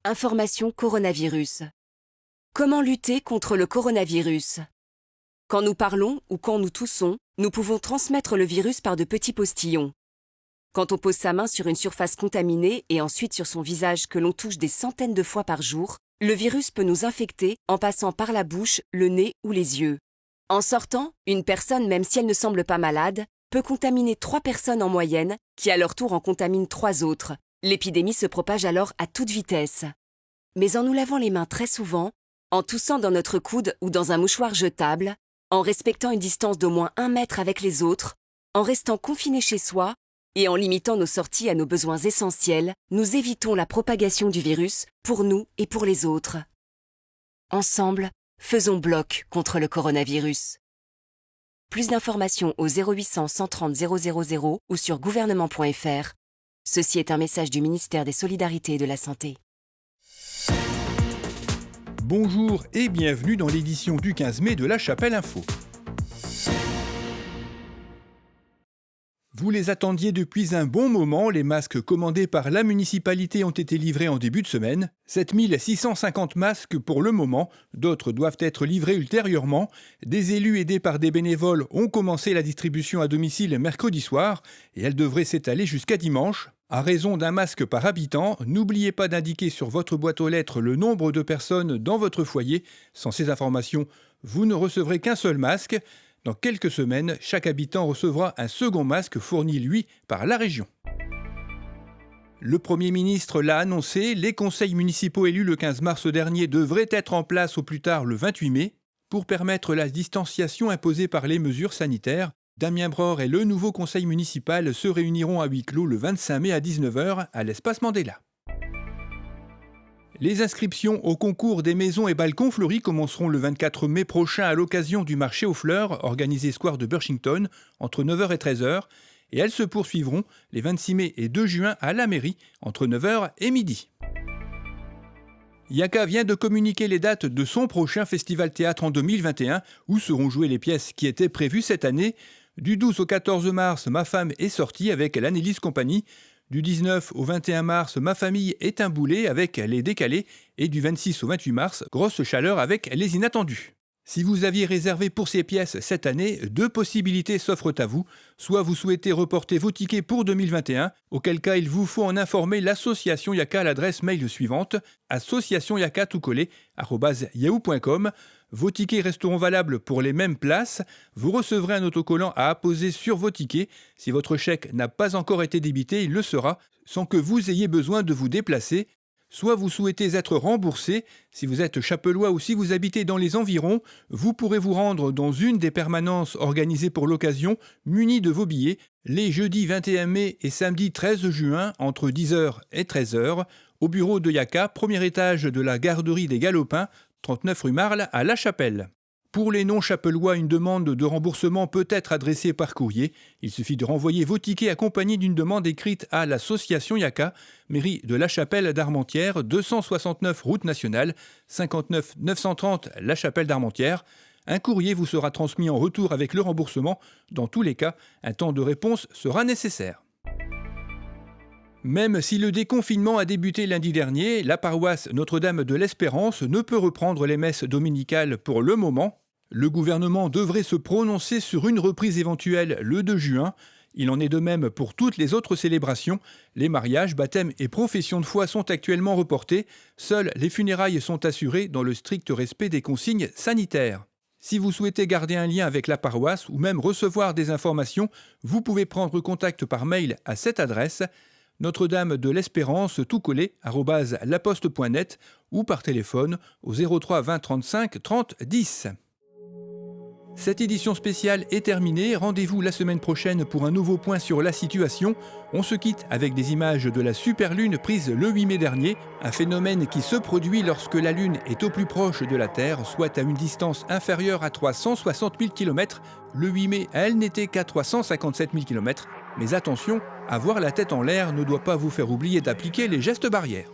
Information coronavirus. Comment lutter contre le coronavirus? Quand nous parlons ou quand nous toussons, nous pouvons transmettre le virus par de petits postillons. Quand on pose sa main sur une surface contaminée et ensuite sur son visage que l'on touche des centaines de fois par jour, le virus peut nous infecter en passant par la bouche, le nez ou les yeux. En sortant, une personne, même si elle ne semble pas malade, peut contaminer 3 personnes en moyenne, qui à leur tour en contaminent 3 autres. L'épidémie se propage alors à toute vitesse. Mais en nous lavant les mains très souvent, en toussant dans notre coude ou dans un mouchoir jetable, en respectant une distance d'au moins 1 mètre avec les autres, en restant confiné chez soi et en limitant nos sorties à nos besoins essentiels, nous évitons la propagation du virus pour nous et pour les autres. Ensemble, faisons bloc contre le coronavirus. Plus d'informations au 0800 130 000 ou sur gouvernement.fr. Ceci est un message du ministère des Solidarités et de la Santé. Bonjour et bienvenue dans l'édition du 15 mai de La Chapelle Info. Vous les attendiez depuis un bon moment, les masques commandés par la municipalité ont été livrés en début de semaine. 7650 masques pour le moment, d'autres doivent être livrés ultérieurement. Des élus aidés par des bénévoles ont commencé la distribution à domicile mercredi soir et elle devrait s'étaler jusqu'à dimanche. À raison d'un masque par habitant, n'oubliez pas d'indiquer sur votre boîte aux lettres le nombre de personnes dans votre foyer. Sans ces informations, vous ne recevrez qu'un seul masque. Dans quelques semaines, chaque habitant recevra un second masque fourni, lui, par la région. Le Premier ministre l'a annoncé, les conseils municipaux élus le 15 mars dernier devraient être en place au plus tard le 28 mai. Pour permettre la distanciation imposée par les mesures sanitaires, Damien Bror et le nouveau conseil municipal se réuniront à huis clos le 25 mai à 19h à l'espace Mandela. Les inscriptions au concours des maisons et balcons fleuris commenceront le 24 mai prochain à l'occasion du marché aux fleurs organisé square de Burchington entre 9h et 13h et elles se poursuivront les 26 mai et 2 juin à la mairie entre 9h et midi. Yaka vient de communiquer les dates de son prochain festival théâtre en 2021 où seront jouées les pièces qui étaient prévues cette année. Du 12 au 14 mars, Ma femme est sortie avec l'Annelise Compagnie. Du 19 au 21 mars, Ma famille est un boulet avec Les Décalés. Et du 26 au 28 mars, Grosse chaleur avec Les Inattendus. Si vous aviez réservé pour ces pièces cette année, 2 possibilités s'offrent à vous. Soit vous souhaitez reporter vos tickets pour 2021, auquel cas il vous faut en informer l'association Yaka à l'adresse mail suivante, associationyaka@yahoo.com. Vos tickets resteront valables pour les mêmes places. Vous recevrez un autocollant à apposer sur vos tickets. Si votre chèque n'a pas encore été débité, il le sera, sans que vous ayez besoin de vous déplacer. Soit vous souhaitez être remboursé, si vous êtes chapellois ou si vous habitez dans les environs, vous pourrez vous rendre dans une des permanences organisées pour l'occasion, munis de vos billets, les jeudis 21 mai et samedi 13 juin, entre 10h et 13h, au bureau de Yaka, premier étage de la garderie des Galopins, 39 rue Marle, à La Chapelle. Pour les non-chapellois, une demande de remboursement peut être adressée par courrier. Il suffit de renvoyer vos tickets accompagnés d'une demande écrite à l'association Yaka, mairie de La Chapelle d'Armentières, 269 route nationale, 59 930 La Chapelle d'Armentières. Un courrier vous sera transmis en retour avec le remboursement. Dans tous les cas, un temps de réponse sera nécessaire. Même si le déconfinement a débuté lundi dernier, la paroisse Notre-Dame de l'Espérance ne peut reprendre les messes dominicales pour le moment. Le gouvernement devrait se prononcer sur une reprise éventuelle le 2 juin. Il en est de même pour toutes les autres célébrations. Les mariages, baptêmes et professions de foi sont actuellement reportés. Seules les funérailles sont assurées dans le strict respect des consignes sanitaires. Si vous souhaitez garder un lien avec la paroisse ou même recevoir des informations, vous pouvez prendre contact par mail à cette adresse Notre-Dame de l'Espérance tout collé @laposte.net ou par téléphone au 03 20 35 30 10. Cette édition spéciale est terminée. Rendez-vous la semaine prochaine pour un nouveau point sur la situation. On se quitte avec des images de la superlune prise le 8 mai dernier, un phénomène qui se produit lorsque la Lune est au plus proche de la Terre, soit à une distance inférieure à 360 000 km. Le 8 mai, elle n'était qu'à 357 000 km. Mais attention, avoir la tête en l'air ne doit pas vous faire oublier d'appliquer les gestes barrières.